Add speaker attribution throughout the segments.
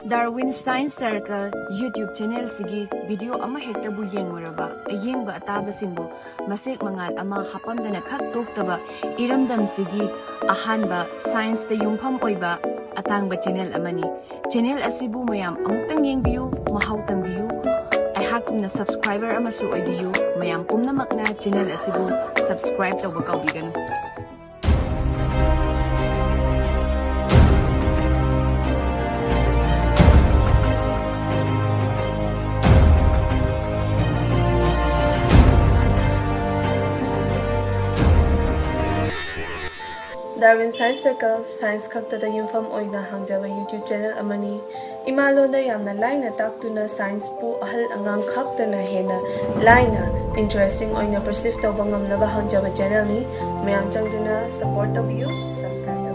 Speaker 1: Darwin Science Circle YouTube channel sigi video ama hekta bu yengoraba ayengba ataba singbo masek mangal ama hapamdana khak toktaba iramdam sigi ahanba science te yumpham oiba atangba channel amani channel asibu mayam amutang yengbiu mahau tangbiu ai hakumna subscriber amasu oibiu mayam pumna makna channel asibu subscribe tawba kawbigan
Speaker 2: Darwin Science Circle Science Khaktada Yumpham Oina Hangjaba YouTube channel amani Imalonda yamna laina taktuna science pu ahal angang khaktana hena laina interesting oina perceive tawba ngamlaba hangjaba channel ni mayam changduna support tabiyu subscribe tabiyu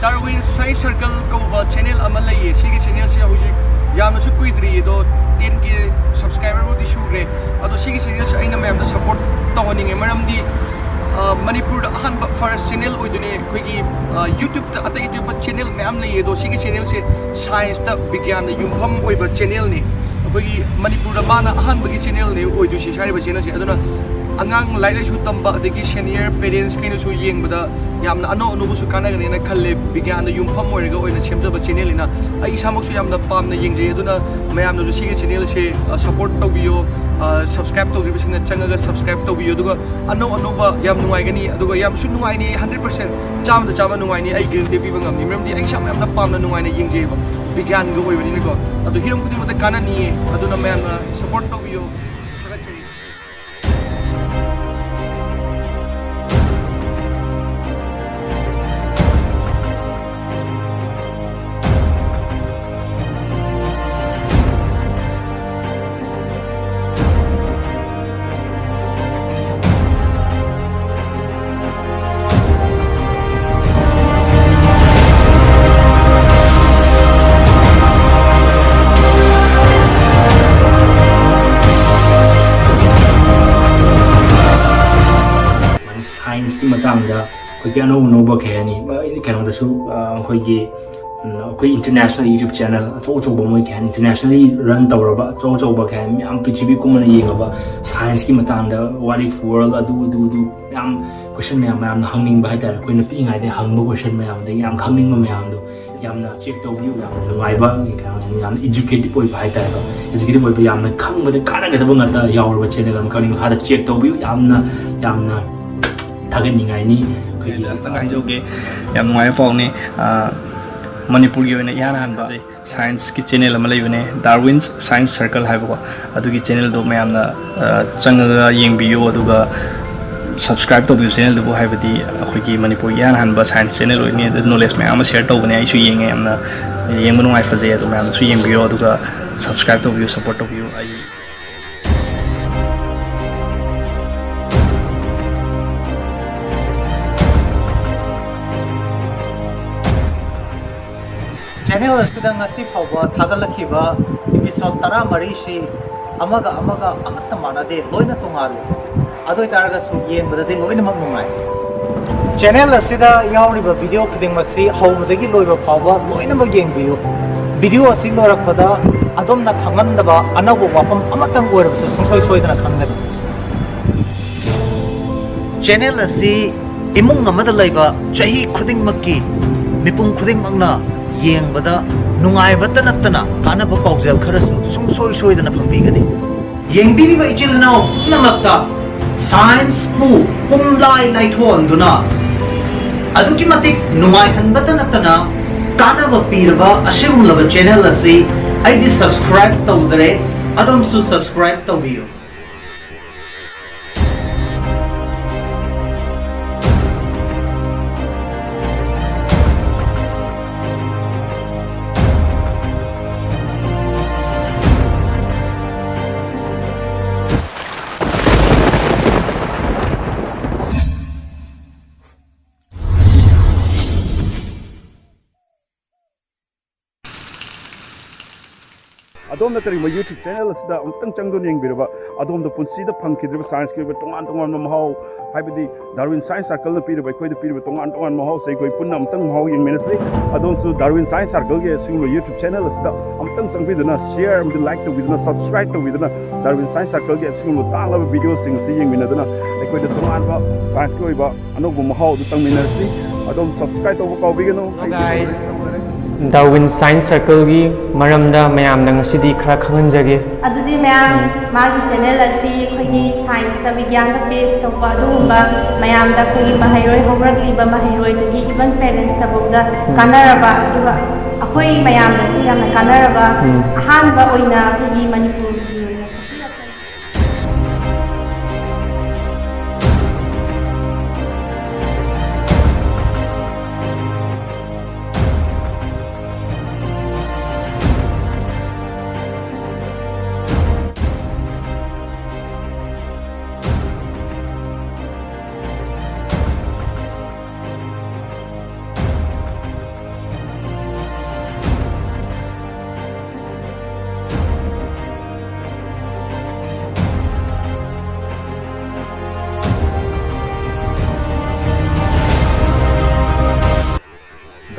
Speaker 3: Darwin Science Circle कौबा channel अमल लई है सिगी channel से हुई याम नसु कोई द्री दो 10 के subscriber वो दिशु रे अदो सिगी channel से आइना मैम दा support तोहनी है मरम दी मणिपुर अहन first channel उइदने कोई की YouTube ता अते YouTube पर channel मैम लई है दो सिगी channel से science ता विज्ञान युम्फम उइबा channel ने कोई मणिपुर बाना अहन बगी channel ने उइदु से सारी बचेना से अदोना angang lai lai su tamba adagi senior parents kaina su yengbada yamna ano anubu su kanagani na khalle bigyan da yumpham oiraga oina semjaba channel ina ai samak su yamna pamna yengjay aduna mayamna su sigi channel se support tawbiyo subscribe tawbiyo sina changaga subscribe tawbiyo aduga ano anuba yam nuai gani aduga yam su nuai ni 100% cham da chama nuai ni ai guarantee pi bangam ni memdi ai sam yamna pamna nuai na yengjay ba bigyan ga oibani ni ko adu hiram kudi mata kanani aduna mayamna support tawbiyo
Speaker 4: science की मतंगा कोई क्या no बा कहनी इन कहना दसु कोई ये कोई international YouTube channel चौ बा मोई कहनी internationally run तवरबा चौ बा कहनी हम पृथ्वी को मन येंगबा science की मतंगा what if world अदु हम question में हम हंगिंग बाय तार कोई न पिंग आइदे हंगबो question में हम दे हम हंगिंग में हम दो यामना चेक तौबियो यामना नुवाइबा कहना याम educated ओइ बाय तार educated ओइ यामना खंगबदे कानागदबो ngata यावरबा channel हम करिंग खादा check तौबियो यामना थागनिंगाइनी
Speaker 5: तंगाइजोगे याम नुवाइ पाउने मणिपुर की ओइना यान हान बजे साइंस की चैनल अमा लैबने डार्विन्स साइंस सर्कल हाइबको अदुगी चैनल दो मयामना चंगगा येंबियो अदुगा सब्सक्राइब तौबियो चैनल दो हाइबदी अखोइगी मणिपुर यान हान बा साइंस चैनल ओइने नॉलेज मयाम शेयर तौबने आइसु येंगे यामना येंबो नुवाइ फजे अदु मयाम सु येंबियो अदुगा सब्सक्राइब तौबियो सपोर्ट तौबियो आई
Speaker 6: channel asida ngasi phawba thagalakhiba episode 13 si amaga amatta manade loina tongale adoi taraga su yengbadadi loina mak nungai channel asida yauriba video khiding masi hawdagi loiba phawba loina mak yengbiyo video asi lorakpada adomna khangandaba anago wapam amatang oirabase sungsoi soidana khangani channel asi imung amada laiba chahi khuding makki mipung khuding makna yengbada nungai bata natana kana ba paujel kharasu sungsoi soidana phambigani yengbiri ba ichil now namakta science pu umlai laithon duna aduki matik nungai han bata natana kana ba pirba ashum laba channel asi aidi subscribe tawzare adam su subscribe tawbiyo
Speaker 7: ꯑꯗꯣꯝꯅ ꯀꯔꯤꯒꯨꯝꯕ YouTube channel ꯑꯁꯤꯗ ꯑꯃꯨꯛꯇꯪ ꯆꯪꯗꯨꯅ ꯌꯦꯡꯕꯤꯔꯕ ꯑꯗꯣꯝꯗ ꯄꯨꯟꯁꯤꯗ ꯐꯪꯈꯤꯗ꯭ꯔꯤꯕ ꯁꯥꯏꯟꯁꯀꯤ ꯑꯣꯏꯕ ꯇꯣꯉꯥꯟ ꯇꯣꯉꯥꯟꯕ ꯃꯍꯥꯎ ꯍꯥꯏꯕꯗꯤ ꯗꯥꯔꯋꯤꯟ ꯁꯥꯏꯟꯁ ꯁꯥꯔꯀꯜꯅ ꯄꯤꯔꯤꯕ ꯑꯩꯈꯣꯏꯗ ꯄꯤꯔꯤꯕ ꯇꯣꯉꯥꯟ ꯇꯣꯉꯥꯟꯕ ꯃꯍꯥꯎꯁꯦ ꯑꯩꯈꯣꯏ ꯄꯨꯟꯅ ꯑꯃꯨꯛꯇꯪ ꯃꯍꯥꯎ ꯌꯦꯡꯃꯤꯟꯅꯁꯤ ꯑꯗꯣꯝꯁꯨ ꯗꯥꯔꯋꯤꯟ ꯁꯥꯏꯟꯁ ꯁꯥꯔꯀꯜꯒꯤ ꯑꯁꯤꯒꯨꯝꯕ ꯌꯨꯇ꯭ꯌꯨꯕ ꯆꯦꯅꯦꯜ ꯑꯁꯤꯗ ꯑꯃꯨꯛꯇꯪ ꯆꯪꯕꯤꯗꯨꯅ ꯁꯤꯌꯔ ꯑꯃꯗꯤ ꯂꯥꯏꯛ ꯇꯧꯕꯤꯗꯨꯅ ꯁꯕꯁꯀ꯭ꯔꯥꯏꯕ ꯇꯧꯕꯤꯗꯨꯅ ꯗꯥꯔꯋꯤꯟ ꯁꯥꯏꯟꯁ ꯁꯥꯔꯀꯜꯒꯤ ꯑꯁꯤꯒꯨꯝꯕ ꯇꯥꯛꯂꯕ ꯚꯤꯗꯤꯑꯣꯁꯤꯡ ꯑꯁꯤ ꯌꯦꯡꯃꯤꯟꯅꯗꯨꯅ ꯑꯩꯈꯣꯏꯗ ꯇꯣꯉꯥꯟꯕ ꯁꯥꯏꯟꯁꯀꯤ ꯑꯣꯏꯕ ꯑꯅꯧꯕ ꯃꯍꯥꯎ ꯑꯗꯨ ꯇꯪꯃꯤꯟꯅꯔꯁꯤ ꯑꯗꯣꯝ ꯁꯕꯁꯀ꯭ꯔꯥꯏꯕ ꯇꯧꯕ ꯀꯥꯎꯕꯤꯒꯅꯨ
Speaker 8: guys, Darwin Science Circle gi maramda mayamda ngasidi khara khanganjage
Speaker 9: ꯑꯗꯨꯗꯤ ꯃꯌꯥꯝ ꯃꯥꯒꯤ ꯆꯦꯅꯦꯜ ꯑꯁꯤ ꯑꯩꯈꯣꯏꯒꯤ ꯁꯥꯏꯟꯁꯇ ꯕꯤꯒ꯭ꯌꯥꯟꯗ ꯕꯦꯁ ꯇꯧꯕ ꯑꯗꯨꯒꯨꯝꯕ ꯃꯌꯥꯝꯗ ꯑꯩꯈꯣꯏꯒꯤ ꯃꯍꯩꯔꯣꯏ ꯍꯧꯔꯛꯂꯤꯕ ꯃꯍꯩꯔꯣꯏꯗꯒꯤ ꯏꯚꯟ ꯄꯦꯔꯦꯟꯁꯇꯐꯥꯎꯗ ꯀꯥꯟꯅꯔꯕ ꯑꯗꯨꯒ ꯑꯩꯈꯣꯏ ꯃꯌꯥꯝꯗꯁꯨ ꯌꯥꯝꯅ ꯀꯥꯟꯅꯔꯕ ꯑꯍꯥꯟꯕ ꯑꯣꯏꯅ ꯑꯩꯈꯣꯏꯒꯤ ꯃꯅꯤꯄꯨꯔꯒꯤ ꯑꯣꯏꯅ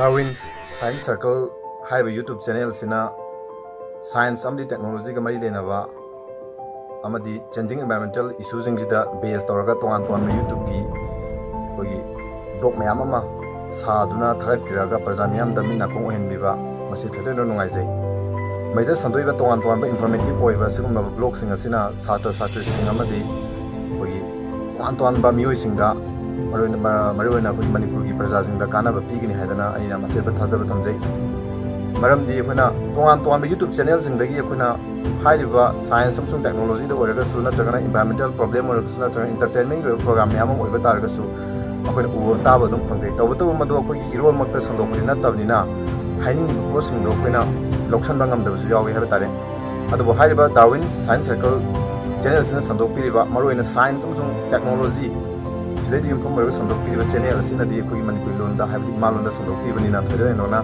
Speaker 10: Darwin Science Circle ꯍꯥꯏꯔꯤꯕ ꯌꯨꯇ꯭ꯌꯨꯕ ꯆꯦꯅꯦꯜꯁꯤꯅ ꯁꯥꯏꯟꯁ ꯑꯃꯗꯤ ꯇꯦꯛꯅꯣꯂꯣꯖꯤꯒ ꯃꯔꯤ ꯂꯩꯅꯕ ꯑꯃꯗꯤ ꯆꯦꯟꯖꯤꯡ ꯏꯟꯚꯥꯏꯔꯣꯟꯃꯦꯟꯇꯦꯜ ꯏꯁꯨꯁꯤꯡꯁꯤꯗ ꯕꯦꯁ ꯇꯧꯔꯒ ꯇꯣꯉꯥꯟ ꯇꯣꯉꯥꯟꯕ ꯌꯨꯇ꯭ꯌꯨꯕꯀꯤ ꯑꯩꯈꯣꯏꯒꯤ ꯕ꯭ꯂꯣꯛ ꯃꯌꯥꯝ ꯑꯃ ꯁꯥꯗꯨꯅ ꯊꯥꯒꯠꯄꯤꯔꯒ ꯄ꯭ꯔꯖꯥ ꯃꯤꯌꯥꯝꯗ ꯃꯤꯠ ꯅꯥꯀꯣꯡ ꯑꯣꯏꯍꯟꯕꯤꯕ ꯃꯁꯤ ꯊꯣꯏꯗꯣꯛꯅ ꯅꯨꯡꯉꯥꯏꯖꯩ ꯃꯩꯗ ꯁꯟꯗꯣꯛꯏꯕ ꯇꯣꯉꯥꯟ ꯇꯣꯉꯥꯟꯕ ꯏꯟꯐꯣꯔꯃꯦꯇꯤꯚ ꯑꯣꯏꯕ ꯁꯤꯒꯨꯝꯂꯕ ꯕ꯭ꯂꯣꯛꯁꯤꯡ ꯑꯁꯤꯅ ꯁꯥꯇ꯭ꯔ ꯁꯥꯇ꯭ꯔꯤꯁꯤꯡ ꯑꯃꯗꯤ ꯑꯩꯈꯣꯏꯒꯤ ꯇꯣꯉꯥꯟ ꯇꯣꯉꯥꯟꯕ ꯃꯤꯑꯣꯏꯁꯤꯡꯗ ꯃꯔꯨꯑꯣꯏꯅ ꯑꯩꯈꯣꯏ ꯃꯅꯤꯄꯨꯔꯒꯤ ꯄ꯭ꯔꯖꯥꯁꯤꯡꯗ ꯀꯥꯟꯅꯕ ꯄꯤꯒꯅꯤ ꯍꯥꯏꯗꯅ ꯑꯩꯅ ꯑꯆꯦꯠꯄ ꯊꯥꯖꯕ ꯊꯝꯖꯩ ꯃꯔꯝꯗꯤ ꯑꯩꯈꯣꯏꯅ ꯇꯣꯉꯥꯟ ꯇꯣꯉꯥꯟꯕ ꯌꯨꯇ꯭ꯌꯨꯕ ꯆꯦꯅꯦꯜꯁꯤꯡꯗꯒꯤ ꯑꯩꯈꯣꯏꯅ ꯍꯥꯏꯔꯤꯕ ꯁꯥꯏꯟꯁ ꯑꯃꯁꯨꯡ ꯇꯦꯛꯅꯣꯂꯣꯖꯤꯗ ꯑꯣꯏꯔꯒꯁꯨ ꯅꯠꯇ꯭ꯔꯒꯅ ꯏꯟꯚꯥꯏꯔꯣꯟꯃꯦꯟꯇꯦꯜ ꯄ꯭ꯔꯣꯕ꯭ꯂꯦꯝ ꯑꯣꯏꯔꯒꯁꯨ ꯅꯠꯇ꯭ꯔꯒꯅ ꯏꯟꯇꯔꯇꯦꯟꯃꯦꯟꯒꯤ ꯑꯣꯏꯕ ꯄ꯭ꯔꯣꯒ꯭ꯔꯥꯝ ꯃꯌꯥꯝ ꯑꯃ ꯑꯣꯏꯕ ꯇꯥꯔꯒꯁꯨ ꯑꯩꯈꯣꯏꯅ ꯎꯕ ꯇꯥꯕ ꯑꯗꯨꯝ ꯐꯪꯖꯩ ꯇꯧꯕꯇꯕꯨ ꯃꯗꯨ ꯑꯩꯈꯣꯏꯒꯤ ꯏꯔꯣꯜꯃꯛꯇ ꯁꯟꯗꯣꯛꯄꯗꯤ ꯅꯠꯇꯕꯅꯤna ꯍꯥꯏꯅꯤꯡꯉꯤꯕ ꯄꯣꯠꯁꯤꯡꯗꯣ ꯑꯩꯈꯣꯏꯅ ꯂꯧꯁꯤꯟꯕ ꯉꯝꯗꯕꯁꯨ ꯌꯥꯎꯏ ꯍꯥꯏꯕ ꯇꯥꯔꯦ ꯑꯗꯨꯕꯨ ꯍꯥꯏꯔꯤꯕ ꯗꯥꯔꯋꯤꯟ ꯁꯥꯏꯟꯁ ꯁꯥꯔꯀꯜ ꯆꯦꯅꯦꯜꯁꯤꯅ ꯁꯟꯗꯣꯛꯄꯤꯔꯤꯕ ꯃꯔꯨꯑꯣꯏꯅ ꯁꯥꯏꯟꯁ ꯑꯃꯁꯨꯡ ꯇꯦꯛꯅꯣꯂꯣꯖꯤ ꯁꯤꯗꯩꯗ ꯌꯨꯝꯐꯝ ꯑꯣꯏꯔꯒ ꯁꯟꯗꯣꯛꯄꯤꯔꯤꯕ ꯆꯦꯅꯦꯜ ꯑꯁꯤꯅꯗꯤ ꯑꯩꯈꯣꯏꯒꯤ ꯃꯅꯤꯄꯨꯔꯤ ꯂꯣꯟꯗ ꯍꯥꯏꯕꯗꯤ ꯏꯃꯥ ꯂꯣꯟꯗ ꯁꯟꯗꯣꯛꯄꯤꯕꯅꯤꯅ ꯊꯣꯏꯗꯣꯛ ꯍꯦꯟꯗꯣꯛꯅ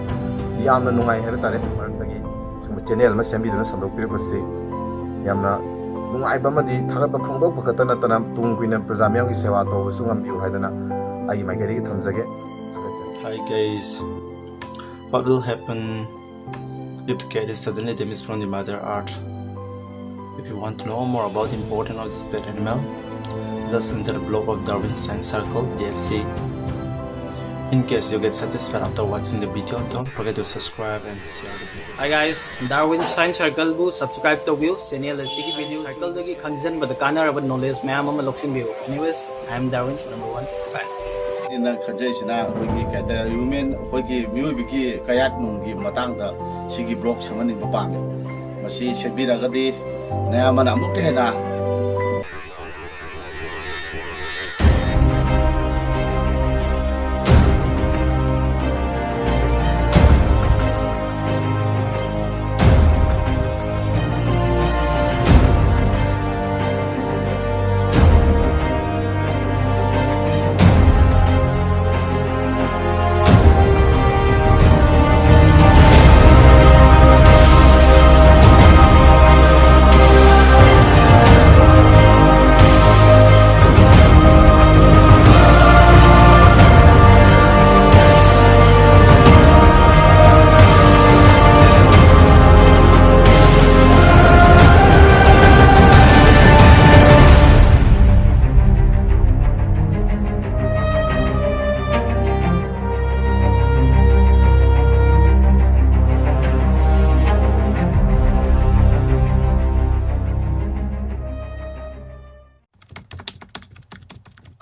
Speaker 10: ꯌꯥꯝꯅ ꯅꯨꯡꯉꯥꯏ ꯍꯥꯏꯕ ꯇꯥꯔꯦ ꯃꯔꯝꯗꯒꯤ ꯁꯤꯒꯨꯝꯕ ꯆꯦꯅꯦꯜ ꯑꯃ ꯁꯦꯝꯕꯤꯗꯨꯅ ꯁꯟꯗꯣꯛꯄꯤꯔꯤꯕꯁꯤ ꯌꯥꯝꯅ ꯅꯨꯡꯉꯥꯏꯕ ꯑꯃꯗꯤ ꯊꯥꯒꯠꯄ ꯐꯣꯡꯗꯣꯛꯄ ꯈꯛꯇ ꯅꯠꯇꯅ ꯇꯨꯡ ꯀꯨꯏꯅ ప్రజా ꯃꯤꯌꯥꯝꯒꯤ ꯁꯦꯕꯥ ꯇꯧꯕꯁꯨ ꯉꯝꯕꯤꯌꯨ ꯍꯥꯏꯗꯅ ꯑꯩꯒꯤ ꯃꯥꯏꯀꯩꯗꯒꯤ ꯊꯝꯖꯒꯦ
Speaker 11: Hi guys, what will happen if the cat is suddenly damaged from the mother earth? If you want to know more about the importance of this pet animal, just enter the blog of Darwin Science Circle DSC. In case you get satisfied after watching the video, don't forget to subscribe and share the video.
Speaker 8: Hi guys, Darwin Science Circle bu subscribe to view channel asigi video circle dagi khangjan bada kanaraba knowledge mayam ama loksin biu. Anyways, I am Darwin #1 fan.
Speaker 12: ina khajai hoigi kaita human hoigi miyobiki kayat nunggi matangda sigi blog samani bapame masi sebiragadi nayamana amuk hena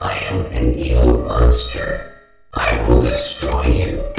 Speaker 13: I am an evil monster. I will destroy you.